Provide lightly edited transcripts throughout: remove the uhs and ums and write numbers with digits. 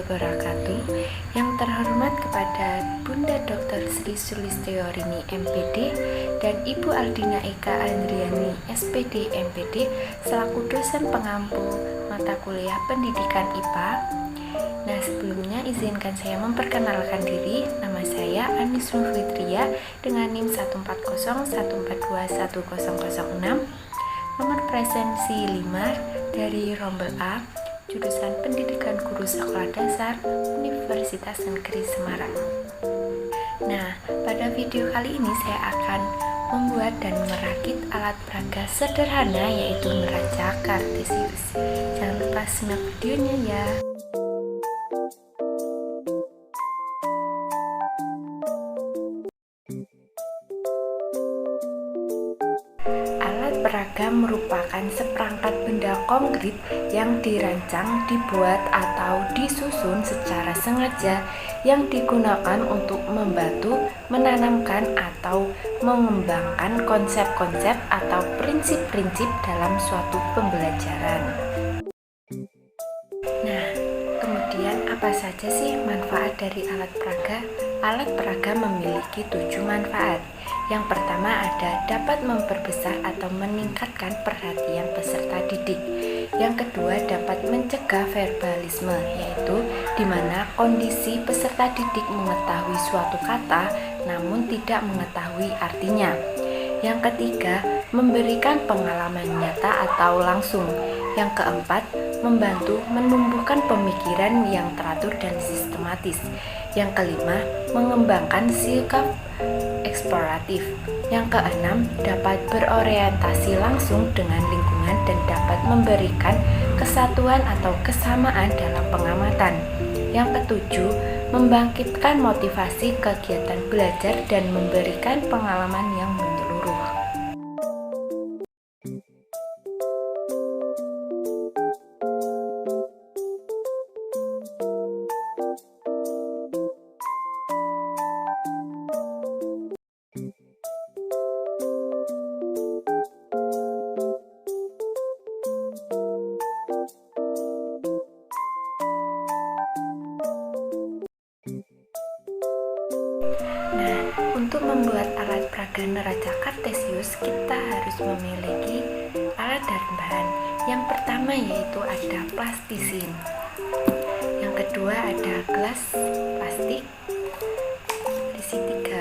wabarakatuh. Yang terhormat kepada Bunda Dr. Sri Sulistiowati MPD dan Ibu Aldina Eka Andriani SPD MPD selaku dosen pengampu mata kuliah pendidikan IPA. Nah, sebelumnya izinkan saya memperkenalkan diri. Nama saya Anis Nurfitria dengan NIM 14014210006, nomor presensi 5 dari Rombel A, jurusan Pendidikan Guru Sekolah Dasar Universitas Negeri Semarang. Nah, pada video kali ini saya akan membuat dan merakit alat peraga sederhana, yaitu neraca kartesius. Jangan lupa simak videonya ya. Alat peraga merupakan seperangkat benda konkret yang dirancang, dibuat, atau disusun secara sengaja yang digunakan untuk membantu menanamkan atau mengembangkan konsep-konsep atau prinsip-prinsip dalam suatu pembelajaran. Nah, kemudian apa saja sih manfaat dari alat peraga? Alat peraga memiliki 7 manfaat. Yang pertama ada dapat memperbesar atau meningkatkan perhatian peserta didik. Yang kedua dapat mencegah verbalisme, yaitu di mana kondisi peserta didik mengetahui suatu kata namun tidak mengetahui artinya. Yang ketiga, memberikan pengalaman nyata atau langsung. Yang keempat, membantu menumbuhkan pemikiran yang teratur dan sistematis. Yang kelima, mengembangkan sikap eksploratif. Yang keenam, dapat berorientasi langsung dengan lingkungan dan dapat memberikan kesatuan atau kesamaan dalam pengamatan. Yang ketujuh, membangkitkan motivasi kegiatan belajar dan memberikan pengalaman yang menyeluruh. Nah, untuk membuat alat peraga neraca kartesius, kita harus memiliki alat dan bahan. Yang pertama yaitu ada plastisin. Yang kedua ada gelas plastik berisi 3.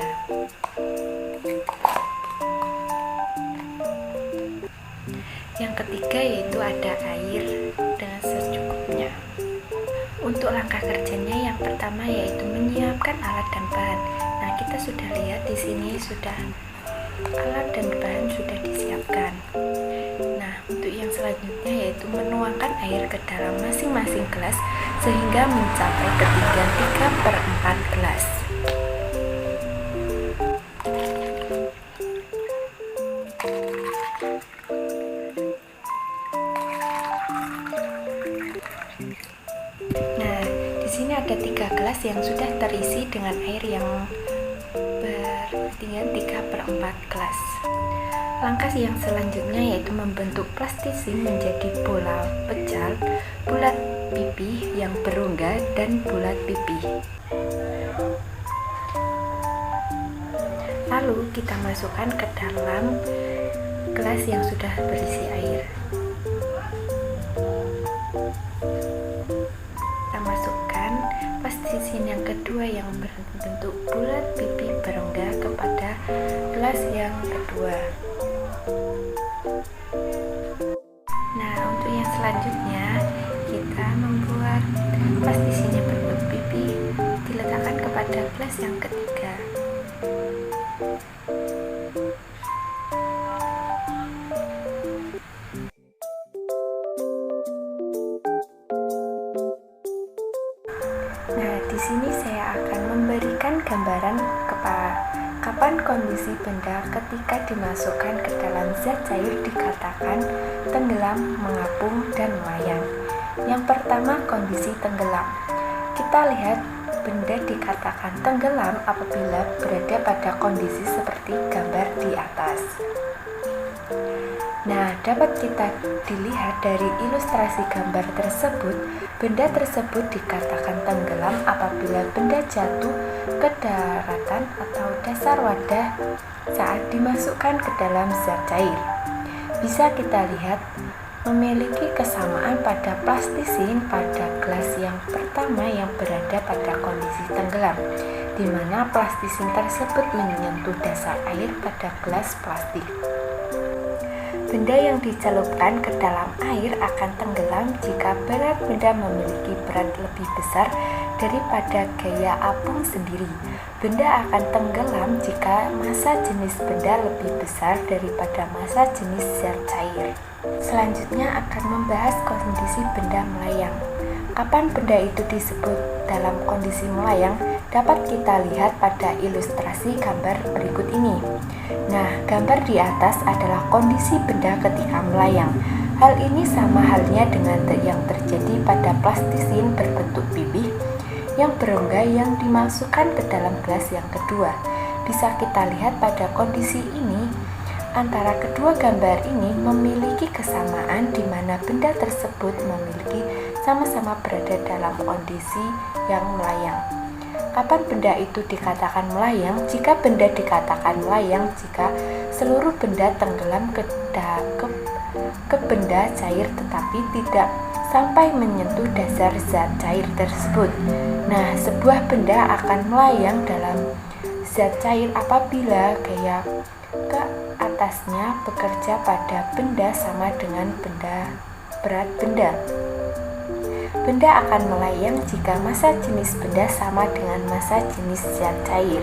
Yang ketiga yaitu ada air dengan secukupnya. Untuk langkah kerjanya yang pertama yaitu menyiapkan alat dan bahan. Nah, kita sudah lihat di sini sudah alat dan bahan sudah disiapkan. Nah, untuk yang selanjutnya yaitu menuangkan air ke dalam masing-masing gelas sehingga mencapai ketinggian 3/4 gelas. Nah, di sini ada 3 gelas yang sudah terisi dengan air yang berketinggian 3/4 gelas. Langkah yang selanjutnya yaitu membentuk plastisin menjadi bola pecal, bulat pipih yang berongga, dan bulat pipih. Lalu kita masukkan ke dalam gelas yang sudah berisi air. Kita masukkan plastisin yang kedua yang berbentuk bulat pipih berongga kepada gelas yang kedua. Nah, untuk yang selanjutnya kita membuat plastisin yang berbentuk pipih diletakkan kepada gelas yang ketiga. Nah, di sini saya akan memberikan gambaran kapan kondisi benda ketika dimasukkan ke dalam zat cair dikatakan tenggelam, mengapung, dan melayang. Yang pertama, kondisi tenggelam. Kita lihat benda dikatakan tenggelam apabila berada pada kondisi seperti gambar di atas. Nah, dapat kita dilihat dari ilustrasi gambar tersebut, benda tersebut dikatakan tenggelam apabila benda jatuh ke daratan atau dasar wadah saat dimasukkan ke dalam zat cair. Bisa kita lihat memiliki kesamaan pada plastisin pada gelas yang pertama yang berada pada kondisi tenggelam, di mana plastisin tersebut menyentuh dasar air pada gelas plastik. Benda yang dicelupkan ke dalam air akan tenggelam jika berat benda memiliki berat lebih besar daripada gaya apung sendiri. Benda akan tenggelam jika massa jenis benda lebih besar daripada massa jenis zat cair. Selanjutnya akan membahas kondisi benda melayang. Kapan benda itu disebut dalam kondisi melayang dapat kita lihat pada ilustrasi gambar berikut ini. Nah, gambar di atas adalah kondisi benda ketika melayang. Hal ini sama halnya dengan yang terjadi pada plastisin berbentuk pipih yang berongga yang dimasukkan ke dalam gelas yang kedua. Bisa kita lihat pada kondisi ini, antara kedua gambar ini memiliki kesamaan di mana benda tersebut memiliki sama-sama berada dalam kondisi yang melayang. Kapan benda itu dikatakan melayang? Jika benda dikatakan melayang jika seluruh benda tenggelam ke benda cair tetapi tidak sampai menyentuh dasar zat cair tersebut. Nah, sebuah benda akan melayang dalam zat cair apabila gaya ke atasnya bekerja pada benda sama dengan berat benda. Benda akan melayang jika massa jenis benda sama dengan massa jenis zat cair.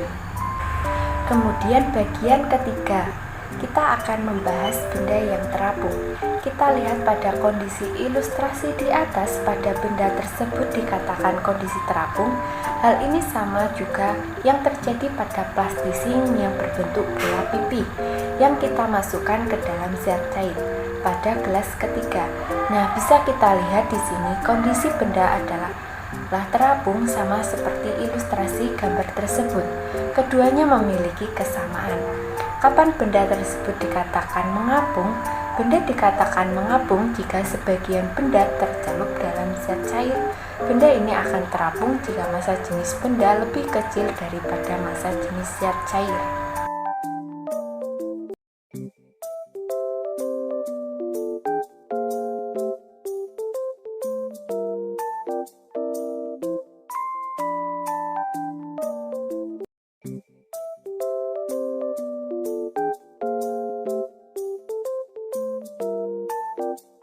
Kemudian bagian ketiga, kita akan membahas benda yang terapung. Kita lihat pada kondisi ilustrasi di atas, pada benda tersebut dikatakan kondisi terapung. Hal ini sama juga yang terjadi pada plastisin yang berbentuk bola pipi yang kita masukkan ke dalam zat cair pada gelas ketiga. Nah, bisa kita lihat di sini kondisi benda adalah terapung sama seperti ilustrasi gambar tersebut. Keduanya memiliki kesamaan. Kapan benda tersebut dikatakan mengapung? Benda dikatakan mengapung jika sebagian benda tercelup dalam zat cair. Benda ini akan terapung jika massa jenis benda lebih kecil daripada massa jenis zat cair.